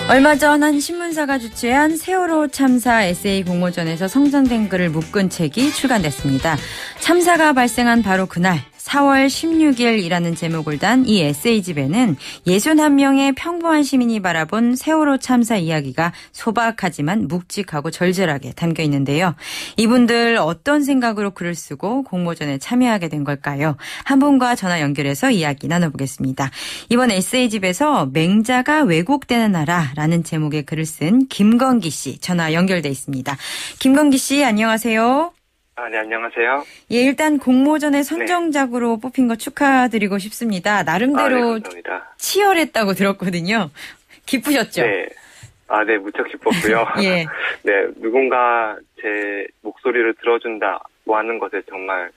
얼마 전 한 신문사가 주최한 세월호 참사 에세이 공모전에서 선정된 글을 묶은 책이 출간됐습니다. 참사가 발생한 바로 그날 4월 16일이라는 제목을 단 이 에세이집에는 61명의 평범한 시민이 바라본 세월호 참사 이야기가 소박하지만 묵직하고 절절하게 담겨 있는데요. 이분들 어떤 생각으로 글을 쓰고 공모전에 참여하게 된 걸까요? 한 분과 전화 연결해서 이야기 나눠보겠습니다. 이번 에세이집에서 맹자가 왜곡되는 나라라는 제목의 글을 쓴 김건기 씨 전화 연결돼 있습니다. 김건기 씨 안녕하세요. 네, 안녕하세요. 예, 일단 공모전에 선정작으로 뽑힌 거 축하드리고 싶습니다. 나름대로 감사합니다. 치열했다고 들었거든요. 기쁘셨죠? 네. 네, 무척 기뻤고요. 예. 네, 누군가 제 목소리를 들어준다고 하는 것에 정말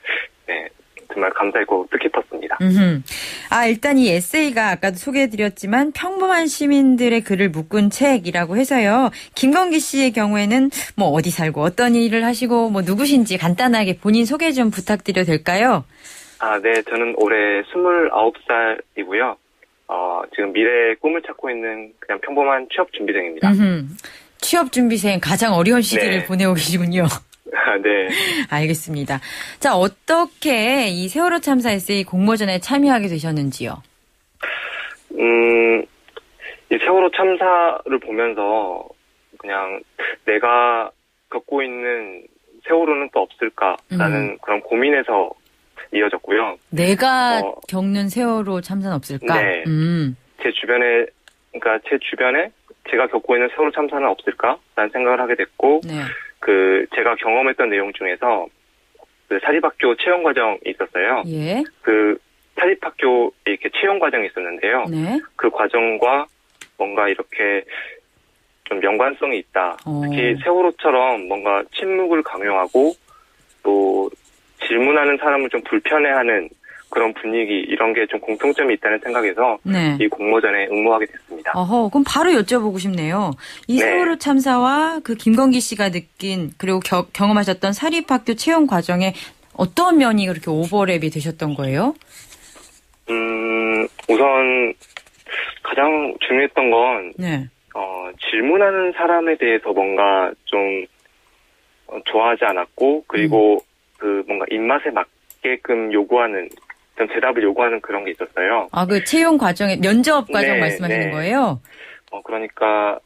감사했고 뜻깊었습니다. 일단 이 에세이가 아까도 소개해드렸지만 평범한 시민들의 글을 묶은 책이라고 해서요. 김건기 씨의 경우에는 뭐 어디 살고 어떤 일을 하시고 뭐 누구신지 간단하게 본인 소개 좀 부탁드려도 될까요? 네, 저는 올해 29살이고요. 지금 미래의 꿈을 찾고 있는 그냥 평범한 취업 준비생입니다. 취업 준비생 가장 어려운 시기를 보내고 계시군요. 네. 알겠습니다. 자, 어떻게 이 세월호 참사 에세이 공모전에 참여하게 되셨는지요? 이 세월호 참사를 보면서 그냥 내가 겪고 있는 세월호는 또 없을까라는 그런 고민에서 이어졌고요. 내가 겪는 세월호 참사는 없을까? 네. 제 주변에 제가 겪고 있는 세월호 참사는 없을까라는 생각을 하게 됐고, 네. 제가 경험했던 내용 중에서 사립학교 채용 과정이 있었어요. 예. 사립학교 이렇게 채용 과정이 있었는데요. 네. 그 과정과 뭔가 이렇게 좀 연관성이 있다. 특히 세월호처럼 뭔가 침묵을 강요하고 또 질문하는 사람을 좀 불편해하는 그런 분위기 이런 게 좀 공통점이 있다는 생각에서 이 공모전에 응모하게 됐습니다. 그럼 바로 여쭤보고 싶네요. 이 세월호 참사와 그 김건기 씨가 느낀 그리고 경험하셨던 사립학교 채용 과정에 어떤 면이 그렇게 오버랩이 되셨던 거예요? 우선 가장 중요했던 건 질문하는 사람에 대해서 뭔가 좀 좋아하지 않았고 그리고 뭔가 입맛에 맞게끔 요구하는 대답을 요구하는 그런 게 있었어요. 그 채용 과정에 면접 과정 말씀하시는 거예요? 그러니까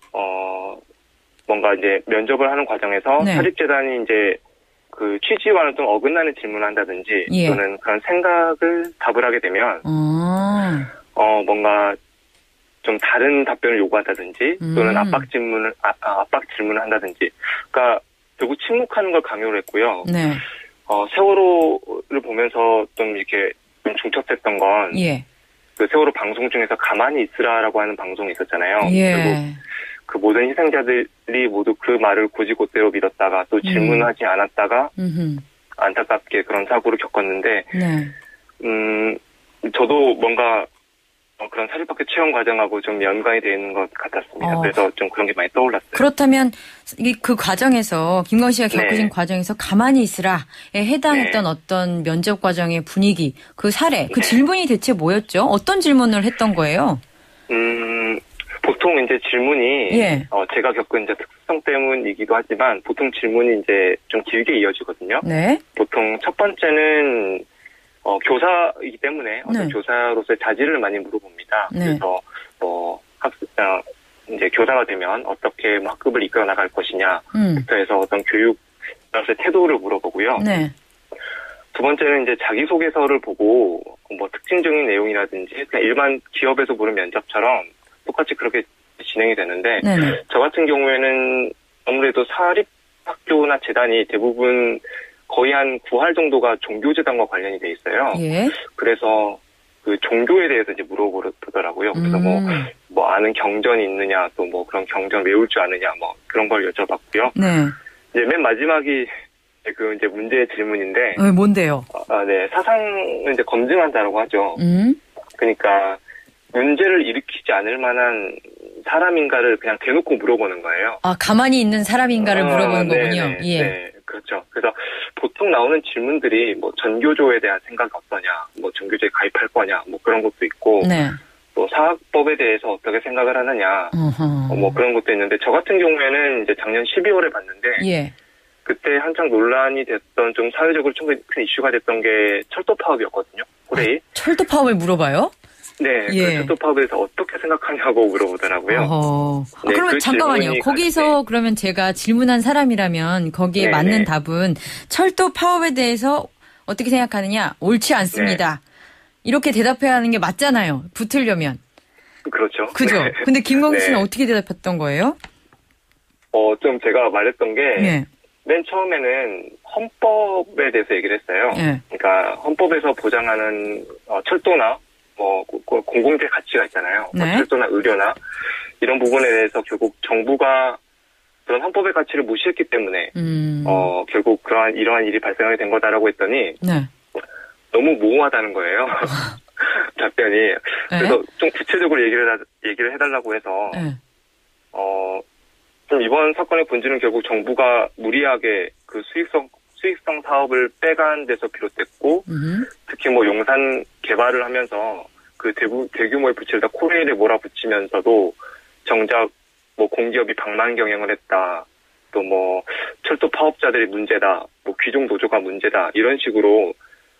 뭔가 이제 면접을 하는 과정에서 사립재단이 이제 그 취지와는 좀 어긋나는 질문을 한다든지 또는 그런 생각을 답을 하게 되면 뭔가 좀 다른 답변을 요구한다든지 또는 압박 질문을 한다든지 그러니까 결국 침묵하는 걸 강요를 했고요. 세월호를 보면서 좀 이렇게 좀 중첩됐던 건 그 세월호 방송 중에서 가만히 있으라라고 하는 방송이 있었잖아요. 결국 그 모든 희생자들이 모두 그 말을 곧이곧대로 믿었다가 또 질문하지 않았다가 안타깝게 그런 사고를 겪었는데 저도 뭔가 그런 사립학교 채용 과정하고 좀 연관이 되어 있는 것 같았습니다. 그래서 좀 그런 게 많이 떠올랐어요. 그렇다면 그 과정에서 김건희 씨가 겪으신 과정에서 가만히 있으라에 해당했던 어떤 면접 과정의 분위기, 그 사례, 그 질문이 대체 뭐였죠? 어떤 질문을 했던 거예요? 보통 이제 질문이 제가 겪은 이제 특성 때문이기도 하지만 보통 질문이 이제 좀 길게 이어지거든요. 보통 첫 번째는 교사이기 때문에 어떤 교사로서의 자질을 많이 물어봅니다. 그래서 이제 교사가 되면 어떻게 학급을 이끌어 나갈 것이냐부터 해서 어떤 교육으로서의 태도를 물어보고요. 두 번째는 이제 자기소개서를 보고 뭐 특징적인 내용이라든지 그냥 일반 기업에서 보는 면접처럼 똑같이 그렇게 진행이 되는데 저 같은 경우에는 아무래도 사립학교나 재단이 대부분 거의 한 9할 정도가 종교재단과 관련이 돼 있어요. 그래서 그 종교에 대해서 이제 물어보더라고요. 그래서 뭐 아는 경전이 있느냐, 또 뭐 그런 경전 외울 줄 아느냐, 뭐 그런 걸 여쭤봤고요. 이제 맨 마지막이 그 이제 문제 질문인데. 뭔데요? 사상을 이제 검증한다라고 하죠. 그러니까 문제를 일으키지 않을 만한 사람인가를 그냥 대놓고 물어보는 거예요. 가만히 있는 사람인가를 물어보는 거군요. 네, 그렇죠. 그래서 보통 나오는 질문들이 뭐 전교조에 대한 생각이 어떠냐, 뭐 전교조에 가입할 거냐, 뭐 그런 것도 있고, 또 사학법에 대해서 어떻게 생각을 하느냐, 뭐 그런 것도 있는데, 저 같은 경우에는 이제 작년 12월에 봤는데, 예. 그때 한창 논란이 됐던, 좀 사회적으로 큰 이슈가 됐던 게 철도 파업이었거든요, 올해. 철도 파업을 물어봐요? 네, 예. 그 철도 파업에 대해서 어떻게 생각하냐고 물어보더라고요. 네, 그러면 그 잠깐만요. 거기서 그러면 제가 질문한 사람이라면 거기에 맞는 답은 철도 파업에 대해서 어떻게 생각하느냐? 옳지 않습니다. 네. 이렇게 대답해야 하는 게 맞잖아요. 붙으려면. 그렇죠. 그죠? 네. 근데 김광진 씨는 어떻게 대답했던 거예요? 좀 제가 말했던 게, 맨 처음에는 헌법에 대해서 얘기를 했어요. 그러니까 헌법에서 보장하는 철도나 뭐 공공재 가치가 있잖아요. 뭐 철도나 의료나 이런 부분에 대해서 결국 정부가 그런 헌법의 가치를 무시했기 때문에 결국 이러한 일이 발생하게 된 거다라고 했더니 너무 모호하다는 거예요. 답변이. 그래서 좀 구체적으로 얘기를 해달라고 해서 좀 이번 사건의 본질은 결국 정부가 무리하게 그 수익성 사업을 빼간 데서 비롯됐고 특히 뭐 용산 개발을 하면서 그 대규모의 부채를 다 코레일에 몰아붙이면서도 정작 뭐 공기업이 방만 경영을 했다. 또 뭐 철도 파업자들이 문제다. 뭐 귀족 노조가 문제다. 이런 식으로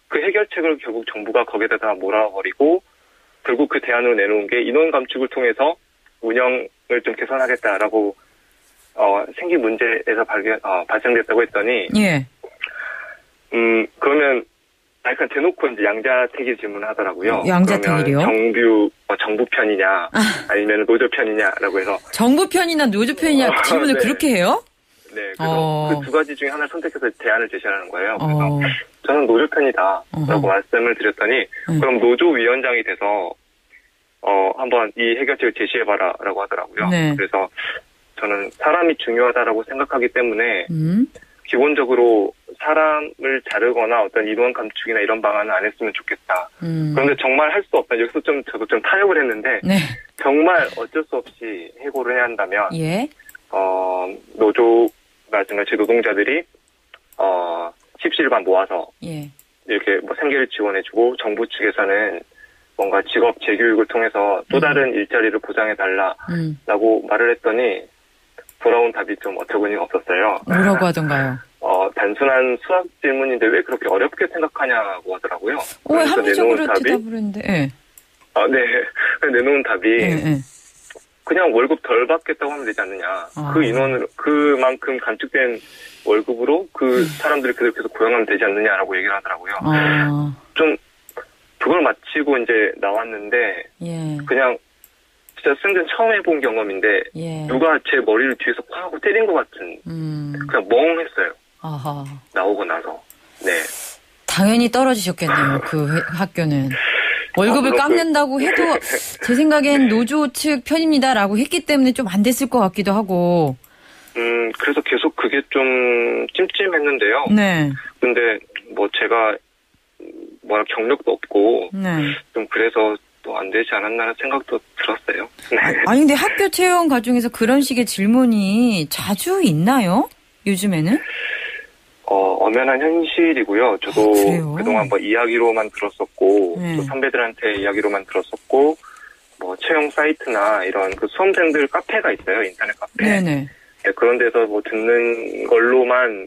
그 해결책을 결국 정부가 거기에다 다 몰아버리고 결국 그 대안으로 내놓은 게 인원 감축을 통해서 운영을 좀 개선하겠다라고 생긴 문제에서 발생됐다고 했더니 그러면 약간 대놓고 이제 양자택일 질문을 하더라고요. 양자택일이요? 정부 편이냐 아니면 노조 편이냐라고 해서 정부 편이나 노조 편이냐 질문을 그렇게 해요? 네, 그래서 그 두 가지 중에 하나를 선택해서 대안을 제시하는 거예요. 그래서 저는 노조 편이다라고 말씀을 드렸더니 그럼 노조 위원장이 돼서 한번 이 해결책을 제시해봐라라고 하더라고요. 그래서 저는 사람이 중요하다라고 생각하기 때문에 기본적으로 사람을 자르거나 어떤 인원 감축이나 이런 방안은 안 했으면 좋겠다. 그런데 정말 할 수 없다. 여기서 저도 좀 타협을 했는데 정말 어쩔 수 없이 해고를 해야 한다면 노조라든가 제 노동자들이 십시일반 모아서 이렇게 뭐 생계를 지원해주고 정부 측에서는 뭔가 직업 재교육을 통해서 또 다른 일자리를 보장해달라라고 말을 했더니 돌아온 답이 좀 어처구니가 없었어요. 뭐라고 하던가요? 단순한 수학 질문인데 왜 그렇게 어렵게 생각하냐고 하더라고요. 왜 합리적으로 대답을 했는데? 내놓은 답이 그냥 월급 덜 받겠다고 하면 되지 않느냐. 그 인원을 그만큼 감축된 월급으로 그 사람들을 계속 고용하면 되지 않느냐라고 얘기를 하더라고요. 좀 그걸 마치고 이제 나왔는데 그냥 진짜 생전 처음 해본 경험인데 누가 제 머리를 뒤에서 팍 하고 때린 것 같은 그냥 멍했어요. 나오고 나서. 당연히 떨어지셨겠네요. 그 학교는. 월급을 깎는다고 해도 제 생각엔 노조 측 편입니다라고 했기 때문에 좀 안 됐을 것 같기도 하고. 그래서 계속 그게 좀 찜찜했는데요. 근데 뭐 제가 경력도 없고 좀 그래서 또 안 되지 않았나라는 생각도 들었어요. 아니 근데 학교 채용 과정에서 그런 식의 질문이 자주 있나요? 요즘에는? 엄연한 현실이고요. 저도 그동안 뭐 이야기로만 들었었고, 또 선배들한테 이야기로만 들었었고, 뭐 채용 사이트나 이런 그 수험생들 카페가 있어요. 인터넷 카페. 그런 데서 뭐 듣는 걸로만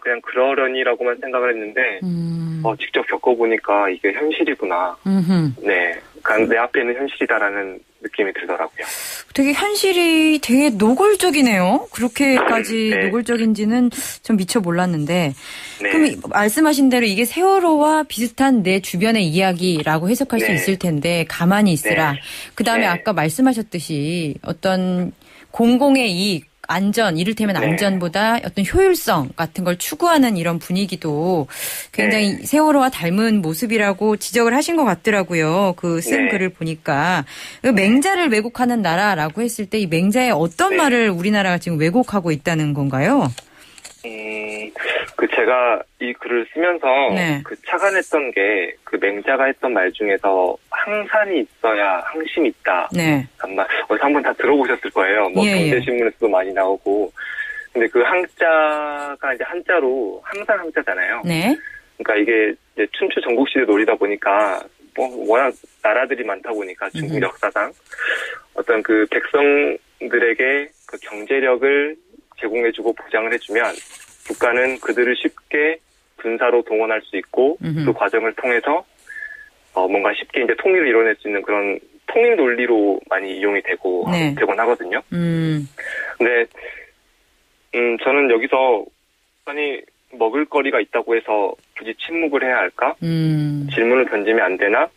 그냥 그러려니라고만 생각을 했는데, 직접 겪어보니까 이게 현실이구나. 내 앞에 있는 현실이다라는 느낌이 들더라고요. 되게 현실이 되게 노골적이네요. 그렇게까지 노골적인지는 좀 미처 몰랐는데. 그럼 말씀하신 대로 이게 세월호와 비슷한 내 주변의 이야기라고 해석할 수 있을 텐데 가만히 있으라. 그다음에 아까 말씀하셨듯이 어떤 공공의 이익, 안전, 이를테면 안전보다 어떤 효율성 같은 걸 추구하는 이런 분위기도 굉장히 세월호와 닮은 모습이라고 지적을 하신 것 같더라고요. 그 쓴 글을 보니까. 맹자를 왜곡하는 나라라고 했을 때 이 맹자의 어떤 말을 우리나라가 지금 왜곡하고 있다는 건가요? 제가 이 글을 쓰면서 착안했던 게 그 맹자가 했던 말 중에서 항산이 있어야 항심이 있다. 아마 어디서 한번 다 들어보셨을 거예요. 뭐 경제신문에서도 많이 나오고. 근데 그 항자가 이제 한자로 항산 항자잖아요. 그러니까 이게 이제 춘추 전국시대 놀이다 보니까 워낙 나라들이 많다 보니까 중국 역사상 어떤 그 백성들에게 그 경제력을 제공해주고 보장을 해주면 국가는 그들을 쉽게 군사로 동원할 수 있고 그 과정을 통해서 뭔가 쉽게 이제 통일을 이뤄낼 수 있는 그런 통일 논리로 많이 이용이 되곤 하거든요. 근데 저는 여기서 아니 먹을거리가 있다고 해서 굳이 침묵을 해야 할까? 질문을 던지면 안 되나?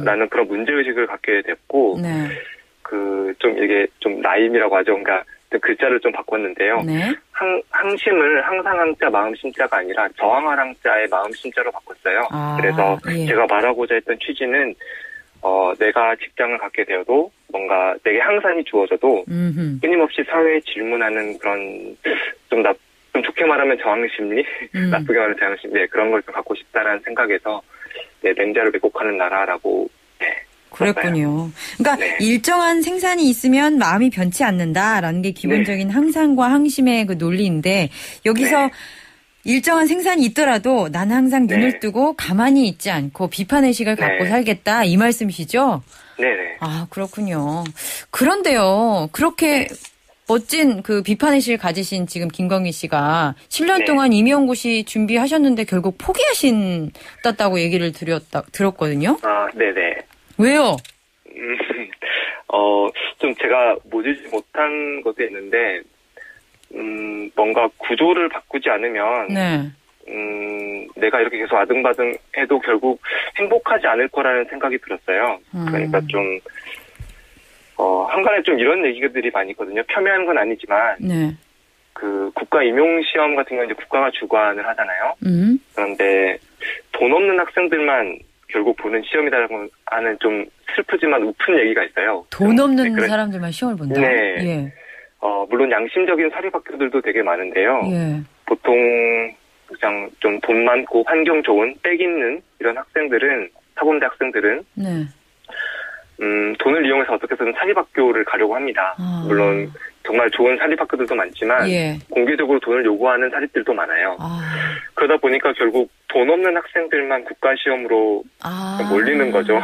라는 그런 문제의식을 갖게 됐고, 좀 이게 좀 라임이라고 하죠. 그러니까 글자를 좀 바꿨는데요. 항심을 항상 항자 마음 심자가 아니라 저항할 항자의 마음 심자로 바꿨어요. 그래서 제가 말하고자 했던 취지는 내가 직장을 갖게 되어도 뭔가 내게 항산이 주어져도 끊임없이 사회에 질문하는 그런 좀 좋게 말하면 저항심리, 나쁘게 말하면 저항심리, 그런 걸 좀 갖고 싶다라는 생각에서 맹자를 왜곡하는 나라라고. 그랬군요. 그러니까 일정한 생산이 있으면 마음이 변치 않는다라는 게 기본적인 항상과 항심의 그 논리인데 여기서 일정한 생산이 있더라도 나는 항상 눈을 뜨고 가만히 있지 않고 비판의식을 갖고 살겠다 이 말씀이시죠? 네네. 아 그렇군요. 그런데요. 그렇게 멋진 그 비판의식을 가지신 지금 김광희 씨가 7년 동안 임용고시 준비하셨는데 결국 포기하셨다고 얘기를 들었거든요. 아, 네네. 왜요? 좀 제가 모르지 못한 것도 있는데, 뭔가 구조를 바꾸지 않으면, 내가 이렇게 계속 아등바등 해도 결국 행복하지 않을 거라는 생각이 들었어요. 그러니까 좀, 한간에 좀 이런 얘기들이 많이 있거든요. 폄훼한 건 아니지만, 그 국가 임용시험 같은 경우는 이제 국가가 주관을 하잖아요. 그런데 돈 없는 학생들만 결국 보는 시험이라고 하는 좀 슬프지만 우픈 얘기가 있어요. 돈 없는 사람들만 시험을 본다? 네. 물론 양심적인 사립학교들도 되게 많은데요. 보통 그냥 좀 돈 많고 환경 좋은 빽 있는 이런 학생들은, 사범대 학생들은 돈을 이용해서 어떻게든 사립학교를 가려고 합니다. 물론 정말 좋은 사립학교들도 많지만 공개적으로 돈을 요구하는 사립들도 많아요. 그러다 보니까 결국 돈 없는 학생들만 국가시험으로 몰리는 거죠.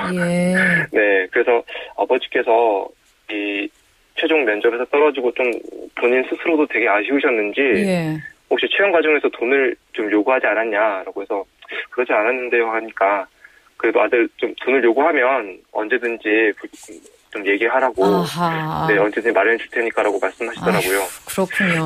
네, 그래서 아버지께서 이 최종 면접에서 떨어지고 좀 본인 스스로도 되게 아쉬우셨는지 혹시 채용 과정에서 돈을 좀 요구하지 않았냐라고 해서 그러지 않았는데요 하니까 그래도 아들 좀 돈을 요구하면 언제든지 좀 얘기하라고 언제든지 마련해 줄 테니까라고 말씀하시더라고요. 그렇군요.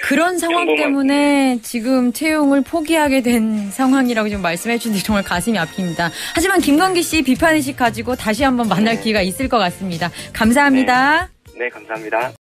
그런 상황 때문에 지금 채용을 포기하게 된 상황이라고 지금 말씀해 주는데 정말 가슴이 아픕니다. 하지만 김광기 씨 비판의식 가지고 다시 한번 만날 기회가 있을 것 같습니다. 감사합니다. 네, 감사합니다.